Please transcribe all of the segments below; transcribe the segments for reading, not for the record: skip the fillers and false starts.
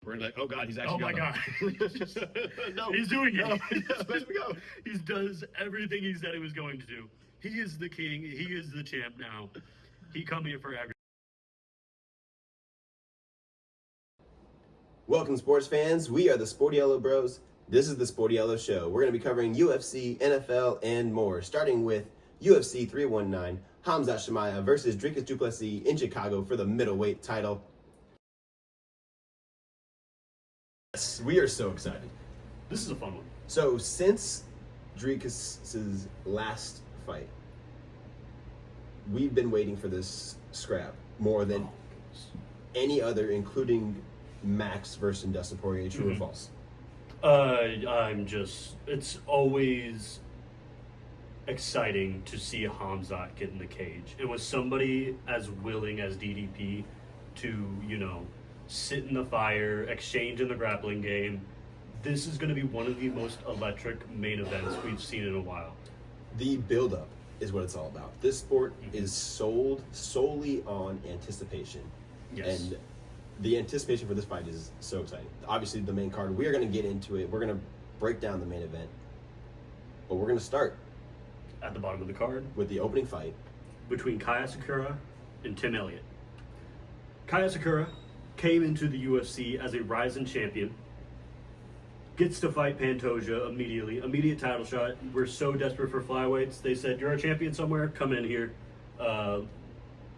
We're like, oh God, he's Oh actually. my God. No, He's doing it. No, let me go. He does everything he said he was going to do. He is the king. He is the champ now. He come here for everything. Welcome, sports fans. We are the Sporty Yellow Bros. This is the Sporty Yellow Show. We're going to be covering UFC, NFL, and more, starting with UFC 319, Hamzat Chimaev versus Dricus du Plessis in Chicago for the middleweight title. Yes, we are so excited. This is a fun one. So, since Dricus's last fight, we've been waiting for this scrap more than any other, including Max versus Dustin Poirier. True or false? It's always exciting to see Hamzat get in the cage. And with somebody as willing as DDP to, sit in the fire, exchange in the grappling game, this is going to be one of the most electric main events we've seen in a while. The build-up is what it's all about. This sport is sold solely on anticipation. Yes. And the anticipation for this fight is so exciting. Obviously, the main card, we are going to get into it. We're going to break down the main event. But we're going to start At the bottom of the card, with the opening fight. between Kaya Sakura and Tim Elliott. Kaya Sakura came into the UFC as a rising champion, gets to fight Pantoja immediately, immediate title shot. We're so desperate for flyweights. They said, you're a champion somewhere, come in here.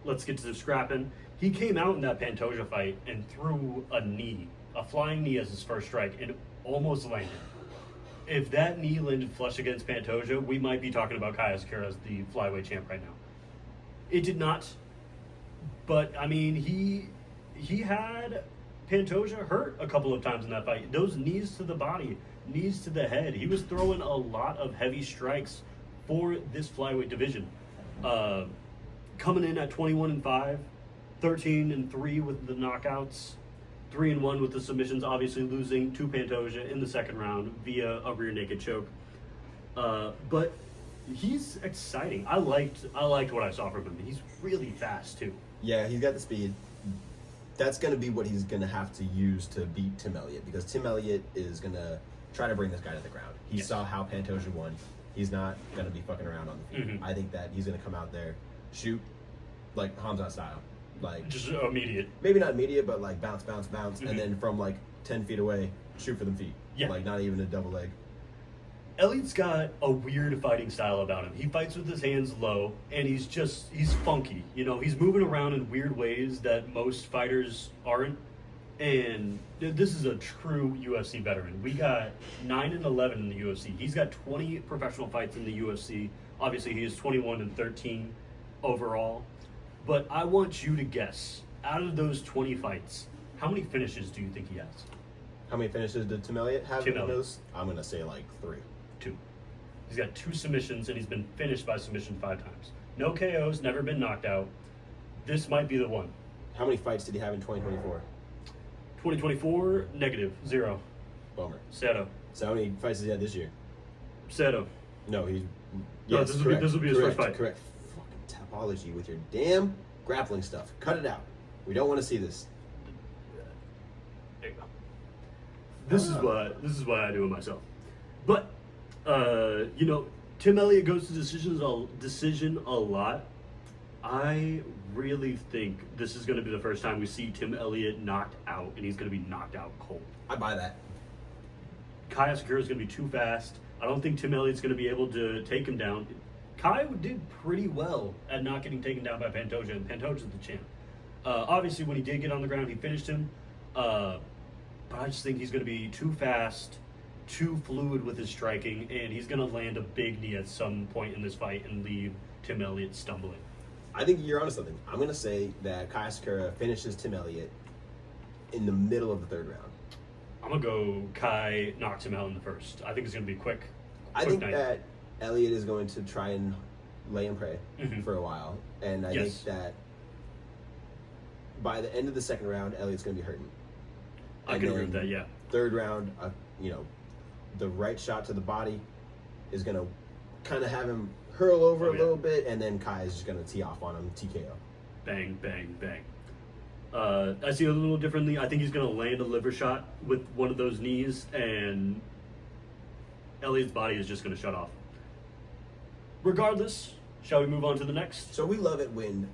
Let's get to the scrapping. He came out in that Pantoja fight and threw a flying knee as his first strike, and almost landed. If that knee landed flush against Pantoja, we might be talking about Kaya Sakura as the flyweight champ right now. It did not, but I mean, he had Pantoja hurt a couple of times in that fight. Those knees to the body, knees to the head. He was throwing a lot of heavy strikes for this flyweight division. Coming in at 21-5, 13-3 with the knockouts, 3-1 with the submissions, obviously losing to Pantoja in the second round via a rear naked choke. But he's exciting. I liked what I saw from him. He's really fast too. Yeah, he's got the speed. That's going to be what he's going to have to use to beat Tim Elliott, because Tim Elliott is going to try to bring this guy to the ground. He saw how Pantoja won. He's not going to be fucking around on the field. I think that he's going to come out there, shoot like Hamzat style. Like Just immediate. maybe not immediate, but like bounce, bounce, bounce, and then from like 10 feet away, shoot for them feet. Yeah. Like not even a double leg. Elliott's got a weird fighting style about him. He fights with his hands low, and he's funky. He's moving around in weird ways that most fighters aren't. And this is a true UFC veteran. We got 9-11 in the UFC. He's got 20 professional fights in the UFC. Obviously, he is 21-13 overall. But I want you to guess, out of those 20 fights, how many finishes do you think he has? How many finishes did Tim Elliott have Tim in Elliott. those? I'm going to say like 3. 2. He's got 2 submissions, and he's been finished by submission 5 times. No KOs, never been knocked out. This might be the one. How many fights did he have in 2024? 2024, -0. Bummer. Zero. So how many fights did he have this year? Zero. No, he's... No, Yes, this will be his correct, first fight. Correct. Fucking topology with your damn grappling stuff. Cut it out. We don't want to see this. There you go. This is what I do it myself. But Tim Elliott goes to decision a lot. I really think this is going to be the first time we see Tim Elliott knocked out, and he's going to be knocked out cold. I buy that. Kaya Sakura is going to be too fast. I don't think Tim Elliott's going to be able to take him down. Kaya did pretty well at not getting taken down by Pantoja, and Pantoja's the champ. Obviously, when he did get on the ground, he finished him. But I just think he's going to be too fast, too fluid with his striking, and he's going to land a big knee at some point in this fight and leave Tim Elliott stumbling. I think you're onto something. I'm going to say that Kaya Sakura finishes Tim Elliott in the middle of the third round. I'm going to go Kai knocks him out in the first. I think it's going to be quick. I think night. that Elliott is going to try and lay and pray for a while. And I think that by the end of the second round, Elliott's going to be hurting. I can agree with that, yeah. Third round, the right shot to the body is going to kind of have him hurl over a little bit, and then Kai is just going to tee off on him, TKO. Bang, bang, bang. I see it a little differently. I think he's going to land a liver shot with one of those knees, and Elliott's body is just going to shut off. Regardless, shall we move on to the next? So we love it when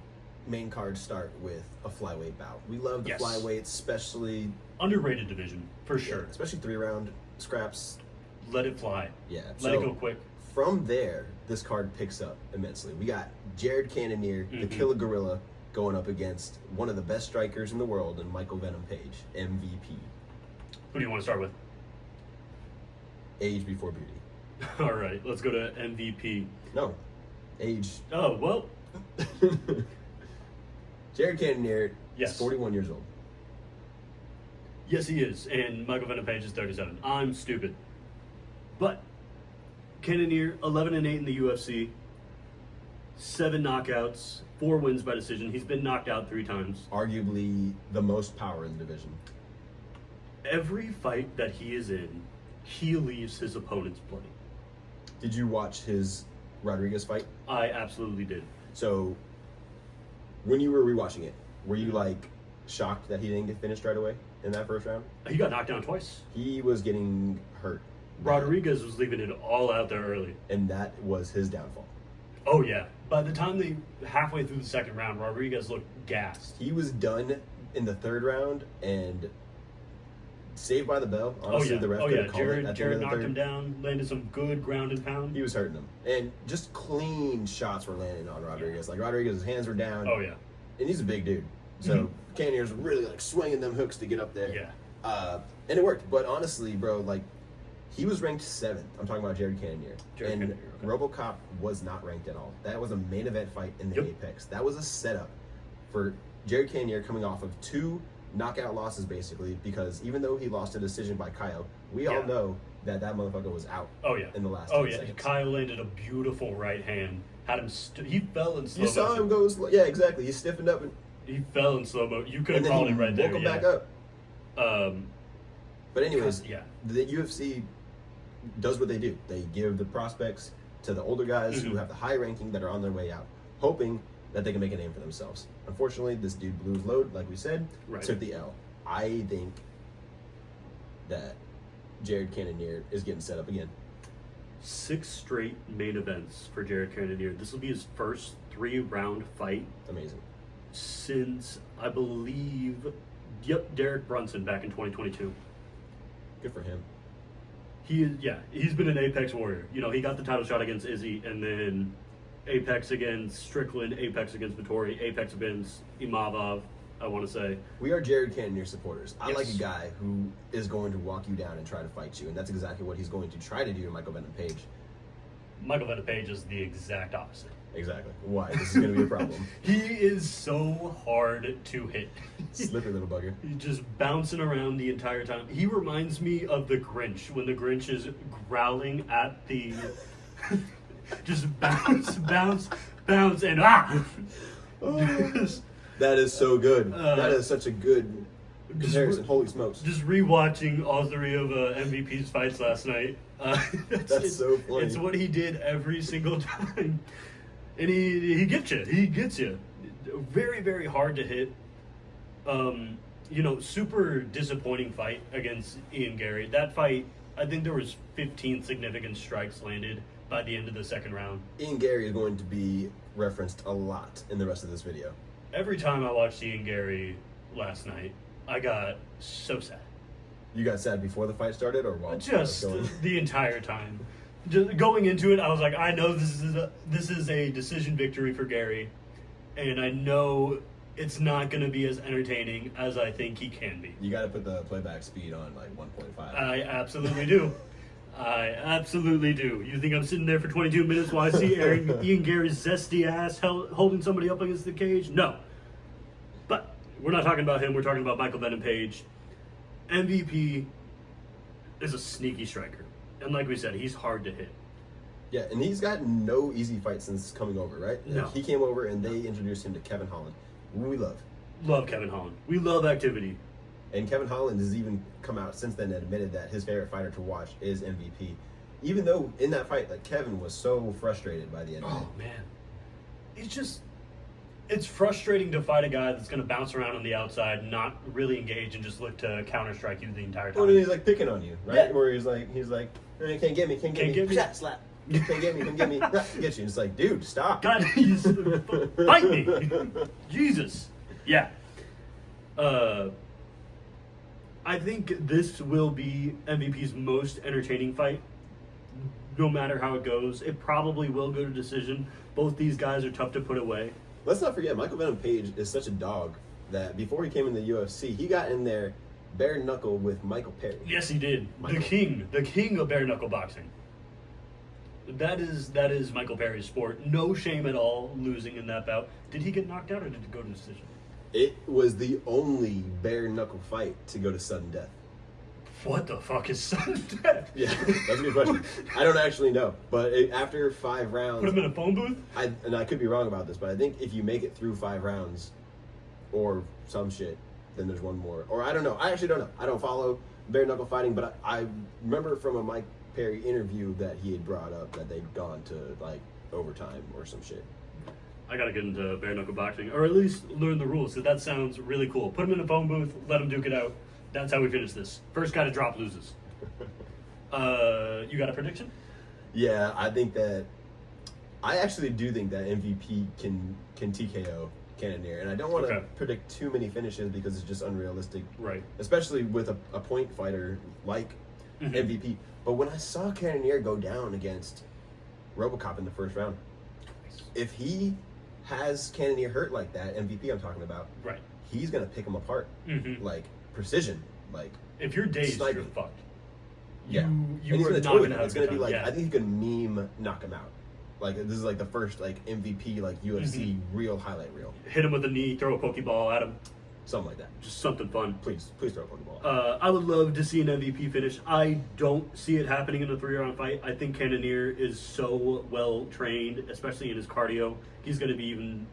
main cards start with a flyweight bout. We love the Yes. flyweights, especially Underrated division, for sure. especially 3-round scraps. Let it fly. Yeah, Let it so go quick. From there, this card picks up immensely. We got Jared Cannonier, the Killer Gorilla, going up against one of the best strikers in the world, and Michael Venom Page, MVP. Who do you want to start with? Age before beauty. All right, let's go to MVP. No, age. Oh, well, Jared Cannonier Yes. is 41 years old. yes, he is. And Michael Venom Page is 37. I'm stupid. But Cannonier, 11-8 in the UFC, 7 knockouts, 4 wins by decision. He's been knocked out 3 times. Arguably the most power in the division. Every fight that he is in, he leaves his opponents bloody. Did you watch his Rodriguez fight? I absolutely did. So, when you were rewatching it, were you like shocked that he didn't get finished right away in that first round? He got knocked down twice. He was getting hurt. Rodriguez was leaving it all out there early. And that was his downfall. Oh, yeah. By the time they halfway through the second round, Rodriguez looked gassed. He was done in the third round and saved by the bell. Honestly, the ref could have called it at the Jared end of the knocked third. him down, landed some good ground and pound. He was hurting him. And just clean shots were landing on Rodriguez. Like, Rodriguez's hands were down. Oh, yeah. And he's a big dude. So, Cannonier's really, like, swinging them hooks to get up there. Yeah. And it worked. But honestly, bro, like, he was ranked 7th. I'm talking about Jared Cannonier. Jared And Cannonier, okay. RoboCop was not ranked at all. That was a main event fight in the Yep. Apex. That was a setup for Jared Cannonier coming off of 2 knockout losses, basically, because even though he lost a decision by Kyle, we all Yeah. know that that motherfucker was out Oh, yeah. in the last Oh, 10 yeah. seconds. Kyle landed a beautiful right hand. Had him. He fell in slow You saw motion. him go slow. Yeah, exactly. He stiffened up and, He fell in slow mo. You could have and then called he it right there. woke him Yeah. back up. Um, But anyways, yeah. the UFC does what they do. They give the prospects to the older guys who have the high ranking that are on their way out, hoping that they can make a name for themselves. Unfortunately, this dude blew his load, like we said, Right. took the L. I think that Jared Cannonier is getting set up again. 6 straight main events for Jared Cannonier. This will be his first 3-round fight Amazing. since, I believe, Derek Brunson back in 2022. Good for him. He's been an Apex warrior. You know, he got the title shot against Izzy, and then Apex against Strickland, Apex against Vittori, Apex against Imavov, I want to say. We are Jared Cannonier supporters. I Yes. like a guy who is going to walk you down and try to fight you, and that's exactly what he's going to try to do to Michael Venom Page. Michael Venom Page is the exact opposite. Exactly. Why? This is going to be a problem. He is so hard to hit. Slippery little bugger. He's just bouncing around the entire time. He reminds me of the Grinch when the Grinch is growling at the just bounce, and Just That is so good. Uh, that is such a good comparison. Holy smokes. just rewatching all 3 of MVP's fights last night. That's so funny. It's what he did every single time, and he gets you. He gets you. Very, very hard to hit. Super disappointing fight against Ian Gary. That fight, I think there was 15 significant strikes landed by the end of the second round. Ian Gary is going to be referenced a lot in the rest of this video. Every time I watched Ian Gary last night, I got so sad. You got sad before the fight started, or while Just it was going? the entire time. Just going into it, I was like, I know this is a decision victory for Gary, and I know it's not going to be as entertaining as I think he can be. You got to put the playback speed on like 1.5. I absolutely do. I absolutely do. You think I'm sitting there for 22 minutes while I see Ian Gary's zesty ass holding somebody up against the cage? No. But we're not talking about him. We're talking about Michael Venom Page. MVP is a sneaky striker. And like we said, he's hard to hit. Yeah, and he's got no easy fight since coming over, right? No. He came over and they introduced him to Kevin Holland, who we love. Love Kevin Holland. We love activity. And Kevin Holland has even come out since then and admitted that his favorite fighter to watch is MVP. Even though in that fight, like, Kevin was so frustrated by the end of it. Oh, man. It's frustrating to fight a guy that's going to bounce around on the outside, not really engage, and just look to counter strike you the entire time. Well, he's like picking on you, right? Yeah. Where he's like, "Eh, can't get me, can't get me, slap, slap. Can't get me, come get me, get you." It's like, dude, stop. God, he's fight me, Jesus. Yeah. I think this will be MVP's most entertaining fight. No matter how it goes, it probably will go to decision. Both these guys are tough to put away. Let's not forget, Michael Venom Page is such a dog that before he came in the UFC, he got in there bare knuckle with Michael Perry. Yes, he did. Michael. The king of bare knuckle boxing. That is Michael Perry's sport. No shame at all losing in that bout. Did he get knocked out or did it go to decision? It was the only bare knuckle fight to go to sudden death. What the fuck is sudden death? Yeah, that's a good question. I don't actually know, but after 5 rounds, Put him in a phone booth? and I could be wrong about this, but I think if you make it through 5 rounds, or some shit, then there's one more. Or I don't know. I actually don't know. I don't follow bare knuckle fighting, but I remember from a Mike Perry interview that he had brought up that they'd gone to like overtime or some shit. I gotta get into bare knuckle boxing, or at least learn the rules. So that sounds really cool. Put him in a phone booth, let him duke it out. That's how we finish this. First guy to drop loses. You got a prediction? Yeah, I actually do think that MVP can TKO Cannonier, and I don't want to Okay. predict too many finishes because it's just unrealistic, Right. especially with a point fighter like Mhm. MVP. But when I saw Cannonier go down against RoboCop in the first round, if he has Cannonier hurt like that, MVP I'm talking about, Right. he's gonna pick him apart, Mhm. like precision, like If you're dazed, Sniping. you're fucked. yeah. You And he's are gonna not totally. gonna have It's a gonna good be time. like Yeah. I think he could meme knock him out. Like this is like the first like MVP like UFC Mm-hmm. real highlight reel, Hit him with a knee, throw a pokeball at him. something like that. Just something fun. Please throw a Pokeball. I would love to see an MVP finish. I don't see it happening in a 3-round fight. I think Cannonier is so well trained, especially in his cardio. He's even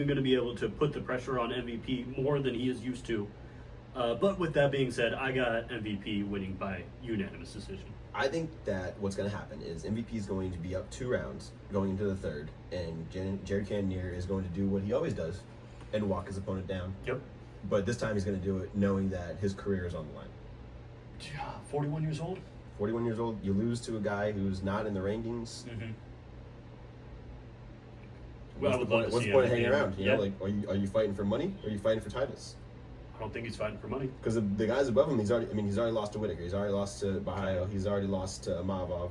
going to be able to put the pressure on MVP more than he is used to. But with that being said, I got MVP winning by unanimous decision. I think that what's going to happen is MVP is going to be up 2 rounds going into the third, and Jared Cannonier is going to do what he always does and walk his opponent down. Yep. But this time he's going to do it knowing that his career is on the line. 41 years old? 41 years old, you lose to a guy who's not in the rankings. Mm-hmm. What's the point of hanging around? You Yeah. know, like are you fighting for money or are you fighting for titles? I don't think he's fighting for money. Because the guys above him, he's already lost to Whitaker. He's already lost to Bahayo. He's already lost to Amavov.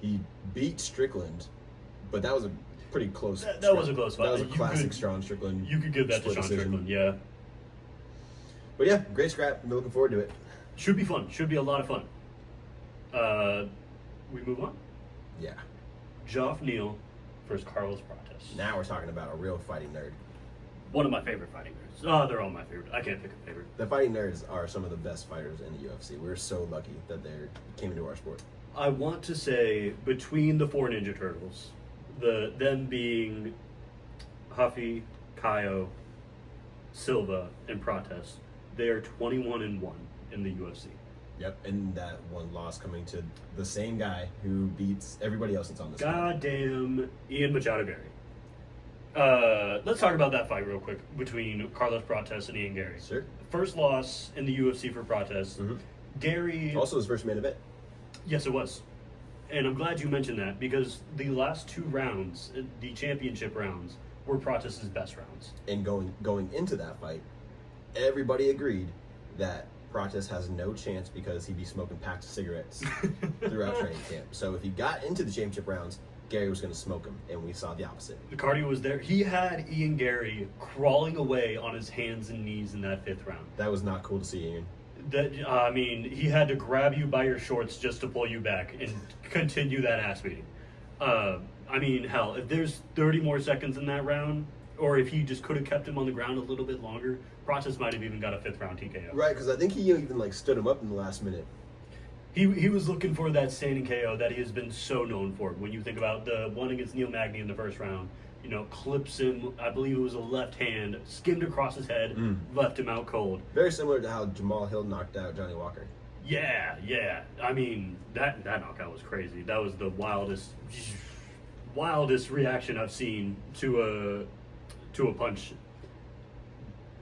He beat Strickland, but that was a pretty close. That was a close fight. That was a You classic could- Sean Strickland. You could give that to split Sean decision. Strickland, yeah. But yeah, great scrap. I'm looking forward to it. Should be fun. Should be a lot of fun. We move on. Yeah. Geoff Neal versus Carlos Prates. Now we're talking about a real fighting nerd. One of my favorite fighting nerds. Oh, they're all my favorite. I can't pick a favorite. The fighting nerds are some of the best fighters in the UFC. We're so lucky that they came into our sport. I want to say between the 4 Ninja Turtles, them being Huffy, Kaio, Silva, and Prates, they are 21-1 in the UFC. Yep, and that one loss coming to the same guy who beats everybody else that's on this. Goddamn Ian Machado Gary. Let's talk about that fight real quick between Carlos Prates and Ian Gary. Sure. First loss in the UFC for Prates. Mhm. Gary. Also his first main event. Yes, it was. And I'm glad you mentioned that because the last 2 rounds, the championship rounds, were Prates' best rounds. And going into that fight, everybody agreed that Prates has no chance because he'd be smoking packs of cigarettes throughout training camp. So if he got into the championship rounds, Gary was going to smoke him, and we saw the opposite. The cardio was there. He had Ian Gary crawling away on his hands and knees in that 5th round. That was not cool to see, Ian. I mean, he had to grab you by your shorts just to pull you back and continue that ass beating. I mean, hell, if there's 30 more seconds in that round, or if he just could have kept him on the ground a little bit longer, Prates might have even got a 5th round TKO. Right, because I think he even like stood him up in the last minute. He was looking for that standing KO that he has been so known for. When you think about the one against Neil Magny in the first round, clips him, I believe it was a left hand, skimmed across his head, left him out cold. Very similar to how Jamal Hill knocked out Johnny Walker. Yeah. I mean, that knockout was crazy. That was the wildest reaction I've seen to to a punch.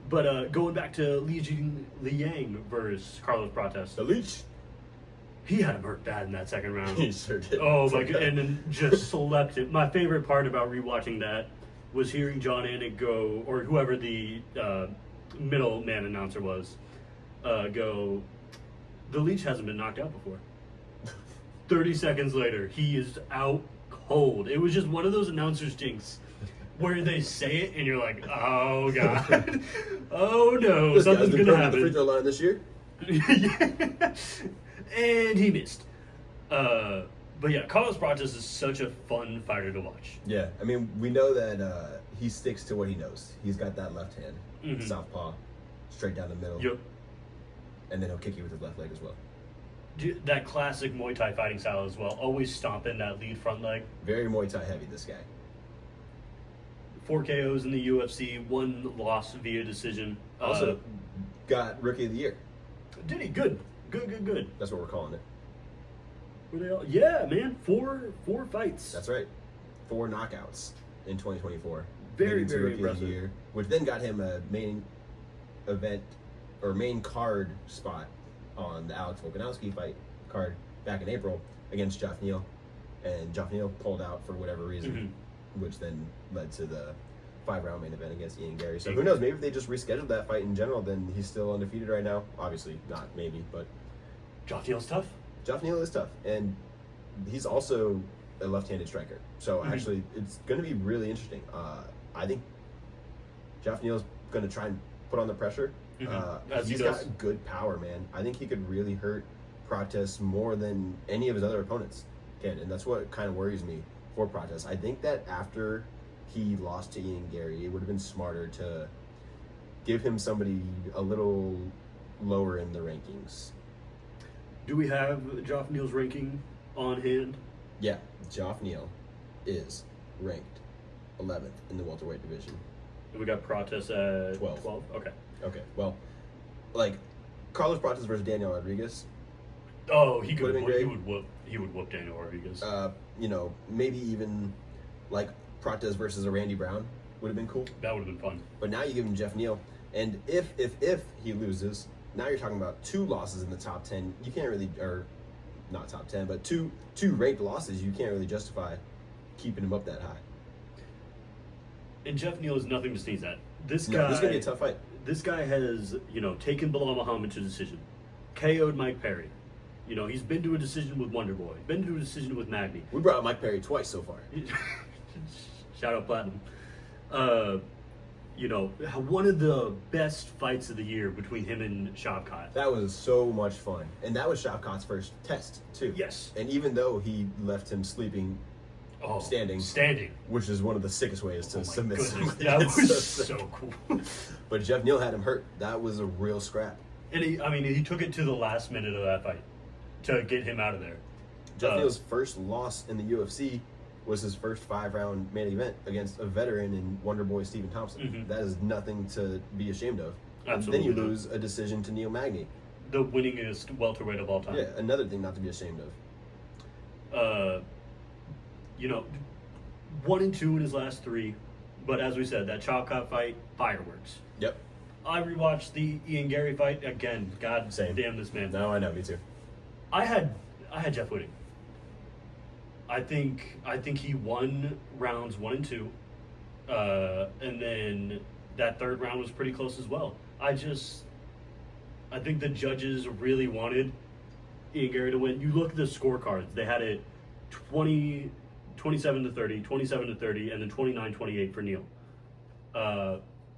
But going back to Liang versus Carlos Prates, The Leech. he had him hurt bad in that second round. He sure did. Oh my god, and then just slept it. My favorite part about rewatching that was hearing John Anik go, or whoever the middleman announcer was, go, the Leech hasn't been knocked out before. 30 seconds later, he is out cold. It was just one of those announcers jinx where they say it and you're like, oh god. Oh no, This guy's something's been gonna putting the free happen. throw line this year. Yeah. And he missed. But yeah, Carlos Prates is such a fun fighter to watch. Yeah, I mean, we know that he sticks to what he knows. He's got that left hand, Mhm. southpaw, straight down the middle, Yep. and then he'll kick you with his left leg as well. That classic Muay Thai fighting style as well. Always stomping that lead front leg. Very Muay Thai heavy, this guy. 4 KOs in the UFC, 1 loss via decision. Also, got Rookie of the Year. Did he? Good. Good. That's what we're calling it. Were they all? Yeah, man. Four fights. That's right. 4 knockouts in 2024. Very, Leading to very Rookie of impressive. the Year, which then got him a main event or main card spot on the Alex Volkanovski fight card back in April against Geoff Neal. And Geoff Neal pulled out for whatever reason, which then led to the 5-round main event against Ian Gary. So who knows? Maybe if they just rescheduled that fight in general, then he's still undefeated right now. Obviously not, maybe, but Geoff Neal's tough. Geoff Neal is tough, and he's also a left-handed striker. So actually, it's going to be really interesting. I think Geoff Neal's going to try and put on the pressure. As he He's does. got good power, man. I think he could really hurt Prates more than any of his other opponents can, and that's what kind of worries me for Prates. I think that after he lost to Ian Gary, it would have been smarter to give him somebody a little lower in the rankings. Do we have Geoff Neal's ranking on hand? Yeah, Geoff Neal is ranked 11th in the welterweight division. We got Prates at 12. 12? Okay. Okay, well, like Carlos Prates versus Daniel Rodriguez, Oh, he could. Would've been great. He would whoop Daniel Rodriguez. maybe even like Prates versus a Randy Brown would have been cool. That would have been fun. But now you give him Geoff Neal, and if he loses, now you're talking about 2 losses in the top 10. You can't really, or not top 10, but two ranked losses. You can't really justify keeping him up that high. And Geoff Neal is nothing to sneeze at. This No, guy. this is gonna be a tough fight. This guy has, taken Bilal Muhammad to decision, KO'd Mike Perry. He's been to a decision with Wonder Boy, been to a decision with Magny. We brought up Mike Perry twice so far. Shout out Platinum. One of the best fights of the year between him and Shavkat. That was so much fun, and that was Shavkat's first test too. Yes. And even though he left him sleeping, standing, which is one of the sickest ways to Oh my submit goodness, somebody. that It's was sick. so cool. But Geoff Neal had him hurt. That was a real scrap. And he took it to the last minute of that fight to get him out of there. Geoff Neal's first loss in the UFC was his first 5-round main event against a veteran in Wonder Boy Stephen Thompson. That is nothing to be ashamed of. And then you Absolutely not. lose a decision to Neil Magny. The winningest welterweight of all time. Yeah, another thing not to be ashamed of. 1 and 2 in his last 3. But as we said, that Chalcott fight, fireworks. Yep. I rewatched the Ian Gary fight again. God Same. damn this man. No, I know, me too. I had Jeff winning. I think he won rounds 1 and 2, and then that third round was pretty close as well. I think the judges really wanted Ian Gary to win. You look at the scorecards; they had it 27-30, 27-30, and then 29-28 for Neal.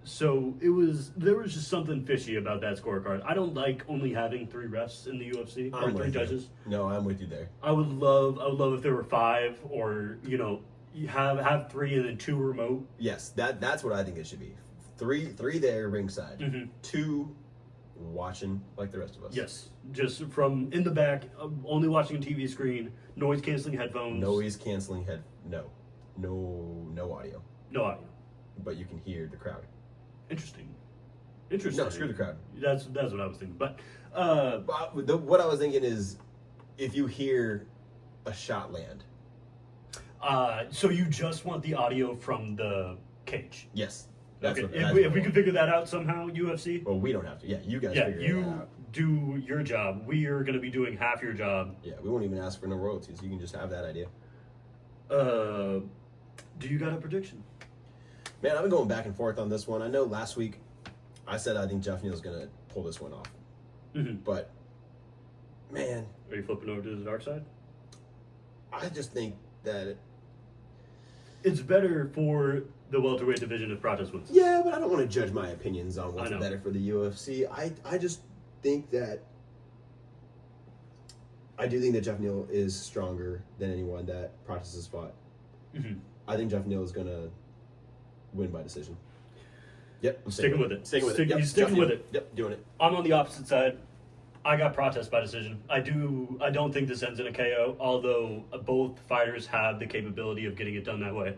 So there was just something fishy about that scorecard. I don't like only having 3 refs in the UFC or 3 judges. No, I'm with you there. I would love if there were 5, or you have 3 and then 2 remote. Yes, that's what I think it should be. 3 there ringside, 2 watching like the rest of us. Yes, just from in the back, only watching a TV screen, noise canceling headphones. Noise canceling no audio, No audio. but you can hear the crowd. Interesting. No, screw the crowd. That's what I was thinking. But What I was thinking is, if you hear a shot land, so you just want the audio from the cage. yes, That's Okay, what, if that's we, what if we I could figure that out somehow, UFC. want. Well, we don't have to. Yeah, you guys Yeah, figure that you out. do your job. We are going to be doing half your job. Yeah, we won't even ask for no royalties. You can just have that idea. Do you got a prediction? Man, I've been going back and forth on this one. I know last week I said I think Jeff Neal's gonna pull this one off, but man, Are you flipping over to the dark side? I just think that It's better for the welterweight division if Prates wins. yeah, but I don't want to judge my opinions on what's I know. better for the UFC. I just think that I do think that Jeff Neal is stronger than anyone that Prates has fought. I think Jeff Neal is gonna win by decision. Yep, I'm Sticking with it. Sticking with it. Yep, You sticking Jeff with Neal. it. Yep, doing it. I'm on the opposite side. I got Prates by decision. I don't think this ends in a KO, although both fighters have the capability of getting it done that way.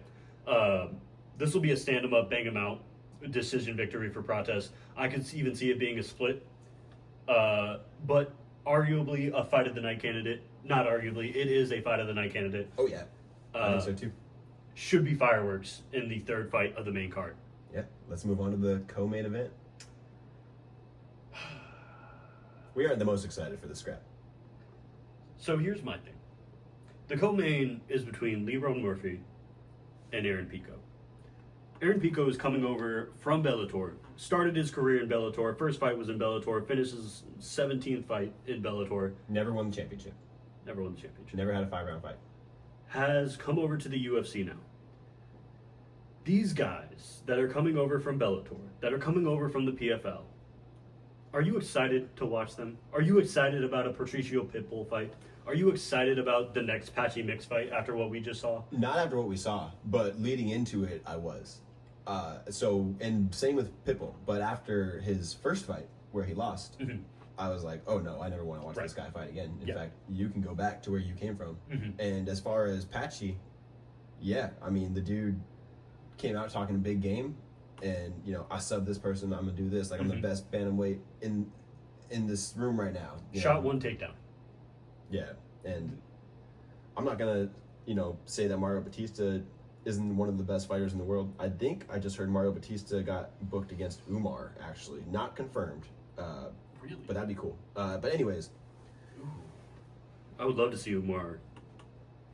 This will be a stand 'em up, bang 'em out decision victory for Prates. I could even see it being a split, but arguably a fight of the night candidate. Not arguably, it is a fight of the night candidate. Oh yeah, I think so too. Should be fireworks in the third fight of the main card. Yeah, let's move on to the co-main event. We aren't the most excited for the scrap. So here's my thing. The co-main is between Leron Murphy and Aaron Pico. Aaron Pico is coming over from Bellator. Started his career in Bellator. First fight was in Bellator. Finishes 17th fight in Bellator. Never won the championship. Never won the championship. Never had a 5-round fight. Has come over to the UFC now. These guys that are coming over from Bellator, that are coming over from the PFL, are you excited to watch them? Are you excited about a Patricio Pitbull fight? Are you excited about the next Patchy Mix fight after what we just saw? Not after what we saw, but leading into it, I was. And same with Pitbull. But after his first fight, where he lost, I was like, oh no, I never want to watch this guy fight again. In fact, you can go back to where you came from. And as far as Patchy, yeah, I mean, the dude came out talking a big game, and I subbed this person, I'm gonna do this, like I'm the best bantamweight in this room right now. Shot one takedown. Yeah, and I'm not gonna say that Mario Batista isn't one of the best fighters in the world. I think I just heard Mario Batista got booked against Umar, actually, not confirmed. Really? But that'd be cool. But anyways, I would love to see Umar,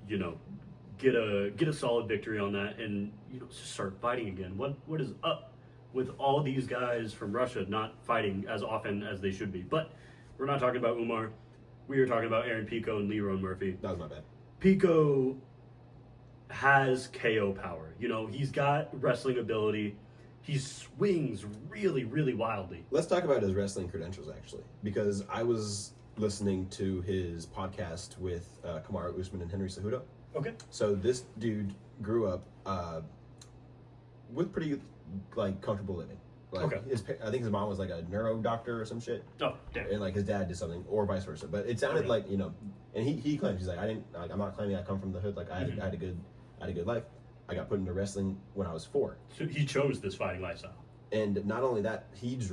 get a solid victory on that, and just start fighting again. What is up with all these guys from Russia not fighting as often as they should be? But we're not talking about Umar. We are talking about Aaron Pico and Leron Murphy. that was my bad. Pico has KO power. He's got wrestling ability. He swings really, really wildly. Let's talk about his wrestling credentials, actually, because I was listening to his podcast with Kamaru Usman and Henry Cejudo. Okay. So this dude grew up with pretty comfortable living. Okay. I think his mom was like a neuro doctor or some shit, Oh, damn. and his dad did something, or vice versa. But it sounded like and he claims, he's like, I'm not claiming I come from the hood. Like I had a good life. I got put into wrestling when I was 4. So he chose this fighting lifestyle. And not only that, he didn't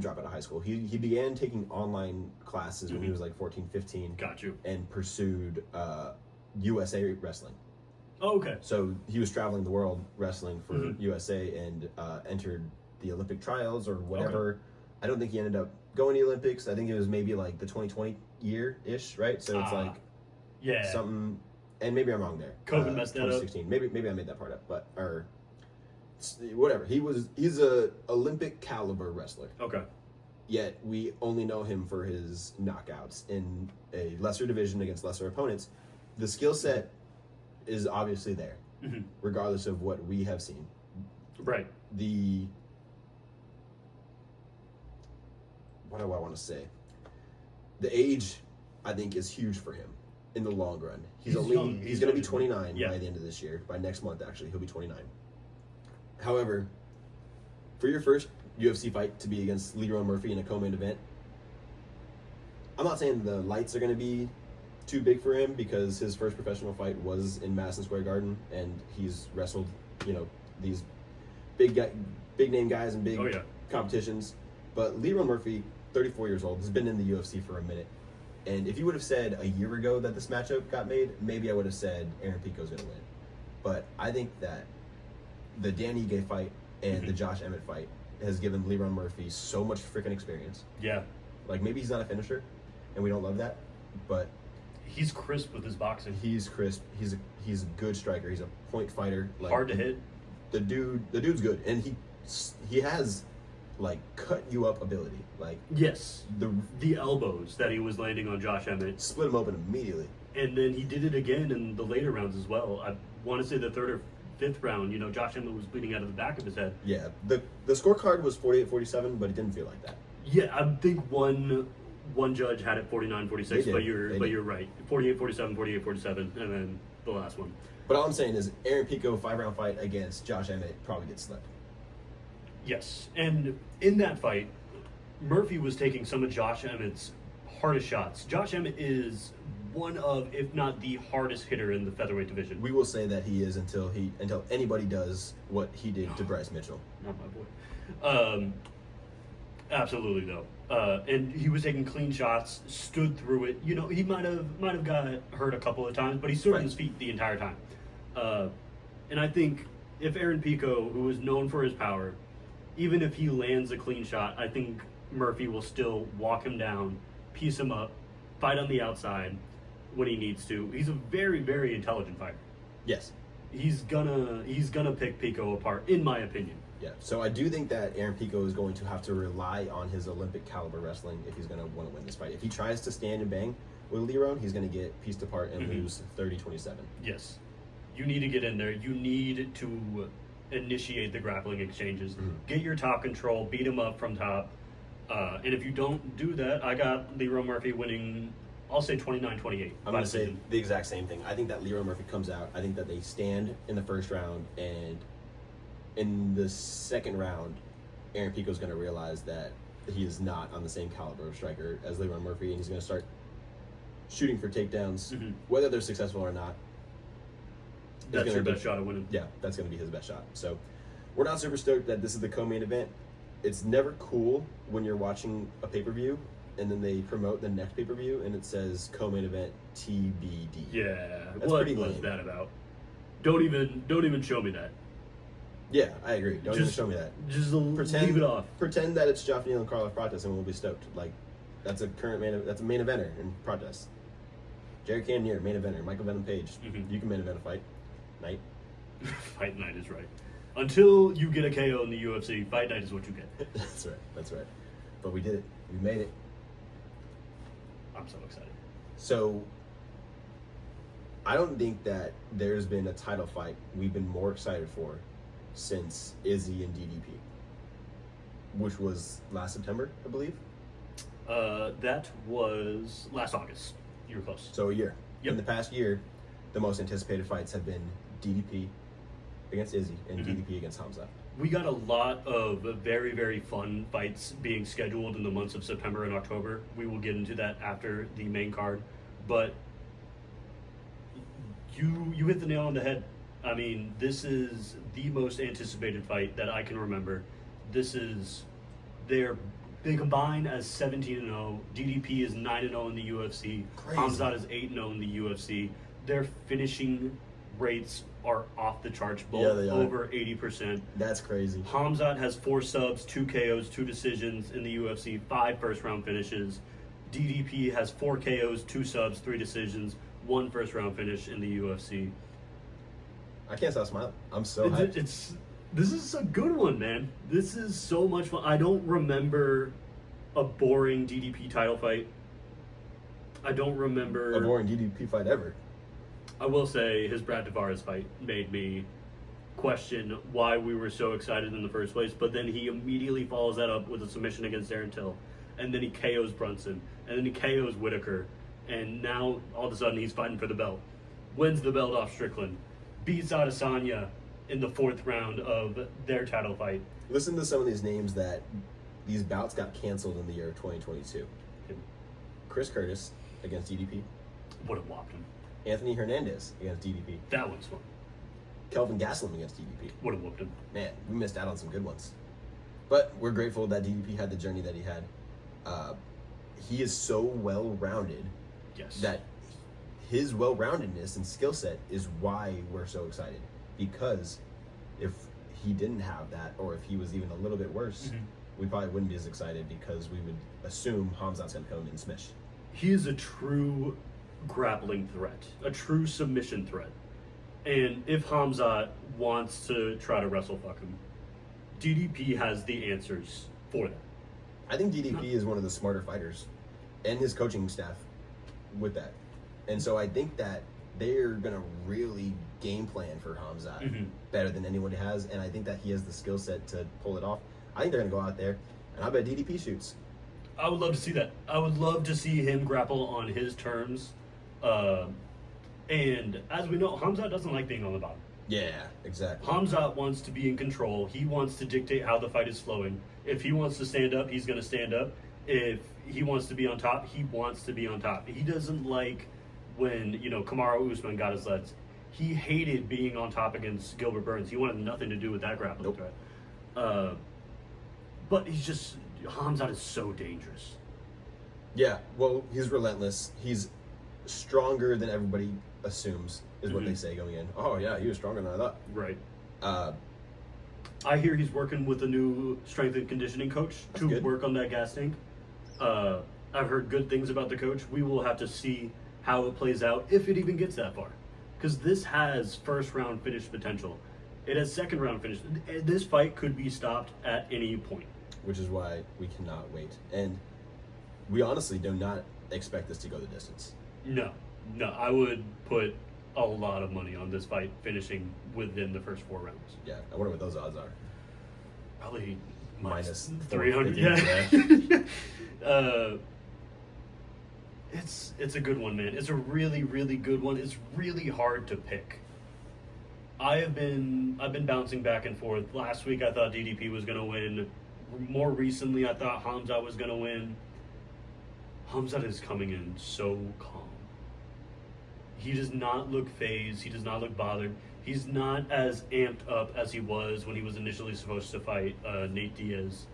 drop out of high school. He began taking online classes when he was like 14, 15. Got you. And pursued USA wrestling. Oh, okay. So he was traveling the world wrestling for USA and entered the Olympic trials or whatever. Okay. I don't think he ended up going to the Olympics. I think it was maybe like the 2020 year-ish, right? So it's like something, and maybe I'm wrong there. COVID messed that up. 2016. Maybe I made that part up, but whatever. He's a Olympic caliber wrestler. Okay. Yet we only know him for his knockouts in a lesser division against lesser opponents. The skill set is obviously there, regardless of what we have seen. Right. What do I want to say? The age, I think, is huge for him in the long run. He's going to be 29 by the end of this year. By next month, actually, he'll be 29. However, for your first UFC fight to be against Leron Murphy in a co-main event, I'm not saying the lights are going to be too big for him, because his first professional fight was in Madison Square Garden, and he's wrestled, these big name guys in big competitions. But Leron Murphy, 34 years old, has been in the UFC for a minute. And if you would have said a year ago that this matchup got made, maybe I would have said Aaron Pico's going to win. But I think that the Danny Gay fight and the Josh Emmett fight has given Leron Murphy so much freaking experience. Yeah. Like, maybe he's not a finisher, and we don't love that, but he's crisp with his boxing. he's crisp. He's a good striker. He's a point fighter. Like, Hard to hit. The dude's good, and he has like cut you up ability. Like, Yes. the The elbows that he was landing on Josh Emmett. split him open immediately. And then he did it again in the later rounds as well. I want to say the third or fifth round, Josh Emmett was bleeding out of the back of his head. Yeah, the scorecard was 48-47, but it didn't feel like that. Yeah, I think one judge had it 49-46, They did. but They you're did. right. 48-47, 48-47, and then the last one. But all I'm saying is, Aaron Pico 5-round fight against Josh Emmett probably gets slept. Yes, and in that fight, Murphy was taking some of Josh Emmett's hardest shots. Josh Emmett is one of, if not the hardest hitter in the featherweight division. We will say that he is until anybody does what he did to Bryce Mitchell. Not my boy. Absolutely though. And he was taking clean shots, stood through it. He might have got hurt a couple of times, but he stood on his feet the entire time. And I think if Aaron Pico, who is known for his power, even if he lands a clean shot, I think Murphy will still walk him down, piece him up, fight on the outside when he needs to. He's a very, very intelligent fighter. Yes. He's gonna pick Pico apart, in my opinion. Yeah. So I do think that Aaron Pico is going to have to rely on his Olympic caliber wrestling if he's going to want to win this fight. If he tries to stand and bang with Leron, he's going to get pieced apart and lose 30-27. Yes. You need to get in there. You need to initiate the grappling exchanges. Get your top control, beat him up from top. And if you don't do that, I got Leron Murphy winning, I'll say 29-28. I'm going to say the exact same thing. I think that Leron Murphy comes out. I think that they stand in the first round, and in the second round, Aaron Pico's going to realize that he is not on the same caliber of striker as Leron Murphy, and he's going to start shooting for takedowns, whether they're successful or not. That's your best shot at winning. Yeah, that's going to be his best shot. So we're not super stoked that this is the co-main event. It's never cool when you're watching a pay-per-view and then they promote the next pay-per-view and it says co-main event TBD. Yeah, That's what pretty was lame. that about? Don't even show me that. Yeah, I agree. Don't even show me that. Just leave it off. Pretend that it's Joffrey and Carlos Prates and we'll be stoked. Like, that's a main eventer in Prates. Jerry Cannonier, main eventer. Michael Venom Page. You can main event a fight night. Fight night is right. Until you get a KO in the UFC, fight night is what you get. That's right. But we did it. We made it. I'm so excited. So, I don't think that there's been a title fight we've been more excited for since Izzy and DDP, which was last September, I believe. That was last August. You were close. So a year. Yep. In the past year, the most anticipated fights have been DDP against Izzy and DDP against Hamza. We got a lot of very, very fun fights being scheduled in the months of September and October. We will get into that after the main card. But you hit the nail on the head. I mean, this is the most anticipated fight that I can remember. They combine as 17-0. DDP is 9-0 in the UFC. Crazy. Hamzat is 8-0 in the UFC. Their finishing rates are off the charts, both Yeah, they are. over 80%. That's crazy. Hamzat has 4 subs, 2 KOs, 2 decisions in the UFC, 5 first-round finishes. DDP has 4 KOs, 2 subs, 3 decisions, 1 first-round finish in the UFC. I can't stop smiling. I'm so hyped. This is a good one, man. This is so much fun. I don't remember a boring DDP title fight. I don't remember A boring DDP fight ever. I will say his Brad Tavares fight made me question why we were so excited in the first place, but then he immediately follows that up with a submission against Darren Till, and then he KOs Brunson, and then he KOs Whitaker, and now all of a sudden he's fighting for the belt. Wins the belt off Strickland, beats Adesanya in the 4th round of their title fight. Listen to some of these names that these bouts got canceled in the year of 2022. Chris Curtis against DDP. Would have whopped him. Anthony Hernandez against DDP. That one's fun. Kelvin Gastelum against DDP. Would have whooped him. Man, we missed out on some good ones. But we're grateful that DDP had the journey that he had. He is so well-rounded Yes. that his well-roundedness and skill set is why we're so excited. Because if he didn't have that, or if he was even a little bit worse, we probably wouldn't be as excited because we would assume Hamzat's going to come in and smash. He is a true grappling threat, a true submission threat. And if Hamzat wants to try to wrestle fuck him, DDP has the answers for that. I think DDP is one of the smarter fighters, and his coaching staff with that. And so I think that they're going to really game plan for Hamzat better than anyone has, and I think that he has the skill set to pull it off. I think they're going to go out there, and I bet DDP shoots. I would love to see that. I would love to see him grapple on his terms. And as we know, Hamzat doesn't like being on the bottom. Yeah, exactly. Hamzat wants to be in control. He wants to dictate how the fight is flowing. If he wants to stand up, he's going to stand up. If he wants to be on top, he wants to be on top. He doesn't like when, Kamaru Usman got his legs. He hated being on top against Gilbert Burns. He wanted nothing to do with that grappling threat. But Hamzat is so dangerous. Yeah, well, he's relentless. He's stronger than everybody assumes, is what they say going in. Oh, yeah, he was stronger than I thought. Right. I hear he's working with a new strength and conditioning coach to work on that gas tank. I've heard good things about the coach. We will have to see how it plays out, if it even gets that far. Because this has first-round finish potential. It has second-round finish. This fight could be stopped at any point. Which is why we cannot wait. And we honestly do not expect this to go the distance. No, I would put a lot of money on this fight finishing within the first 4 rounds. Yeah, I wonder what those odds are. Probably minus 300. 450, Yeah. It's a good one, man. It's a really, really good one. It's really hard to pick. I've been bouncing back and forth. Last week I thought DDP was gonna win. More recently I thought Hamzat was gonna win. Hamzat is coming in so calm. He does not look phased. He does not look bothered. He's not as amped up as he was when he was initially supposed to fight Nate Diaz.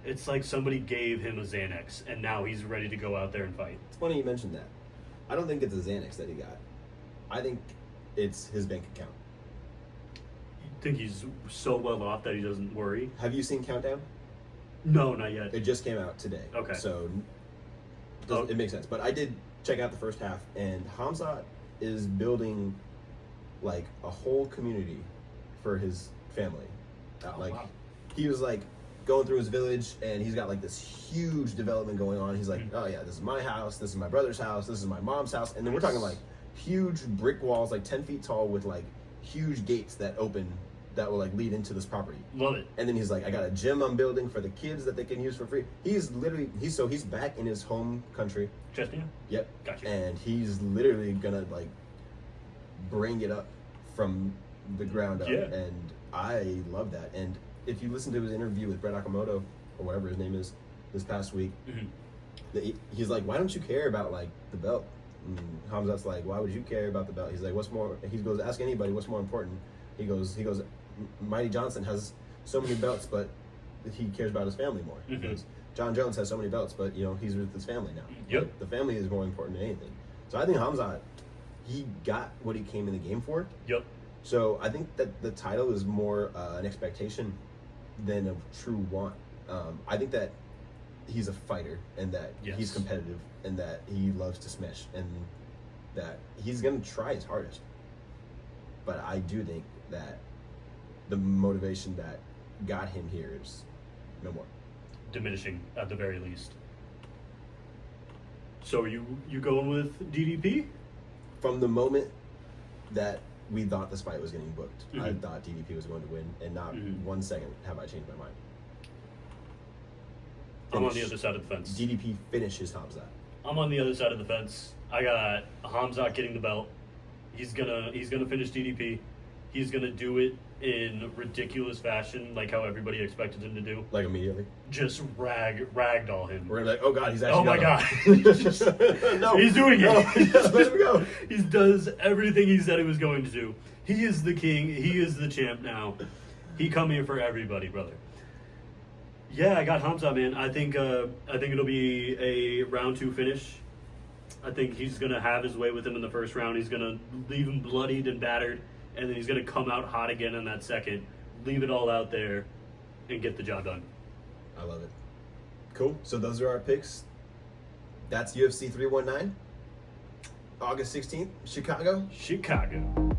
It's like somebody gave him a Xanax, and now he's ready to go out there and fight. It's funny you mentioned that. I don't think it's a Xanax that he got. I think it's his bank account. You think he's so well off that he doesn't worry? Have you seen Countdown? No, not yet. It just came out today. Okay. So it makes sense. But I did check out the first half, and Hamzat is building like a whole community for his family. Wow. He was like going through his village, and he's got like this huge development going on. He's like, oh yeah, this is my house, this is my brother's house, this is my mom's house, and then we're talking like huge brick walls, like 10 feet tall, with like huge gates that open that will like lead into this property. Love it. And then he's like, I got a gym I'm building for the kids that they can use for free. He's back in his home country. Chesnia? Yep. Gotcha. And he's literally gonna like bring it up from the ground up. Yeah. And I love that. And if you listen to his interview with Brett Okamoto, or whatever his name is, this past week, he's like, why don't you care about like the belt? And Hamzat's like, why would you care about the belt? He's like, what's more? He goes, ask anybody what's more important. He goes, Mighty Johnson has so many belts, but he cares about his family more. He goes, John Jones has so many belts, but he's with his family now. Yep. The family is more important than anything. So I think Hamzat, he got what he came in the game for. Yep. So I think that the title is more an expectation than a true want. I think that he's a fighter, and that he's competitive, and that he loves to smash, and that he's going to try his hardest. But I do think that the motivation that got him here is no more. Diminishing at the very least. So you going with DDP? From the moment that we thought this fight was getting booked, I thought DDP was going to win, and not 1 second have I changed my mind. I'm on the other side of the fence. DDP finishes Hamzat. I'm on the other side of the fence. I got Hamzat getting the belt. He's gonna finish DDP. He's gonna do it in ridiculous fashion, like how everybody expected him to do. Like immediately. Just ragdoll him. We're like, oh god, he's actually. Oh my god. No, he's doing it. No, let him go. He does everything he said he was going to do. He is the king. He is the champ now. He come here for everybody, brother. Yeah, I got Hamzat, man. I think it'll be a round 2 finish. I think he's gonna have his way with him in the first round. He's gonna leave him bloodied and battered, and then he's gonna come out hot again in that second. leave it all out there, and get the job done. I love it. Cool. So those are our picks. That's UFC 319. August 16th, Chicago. Chicago.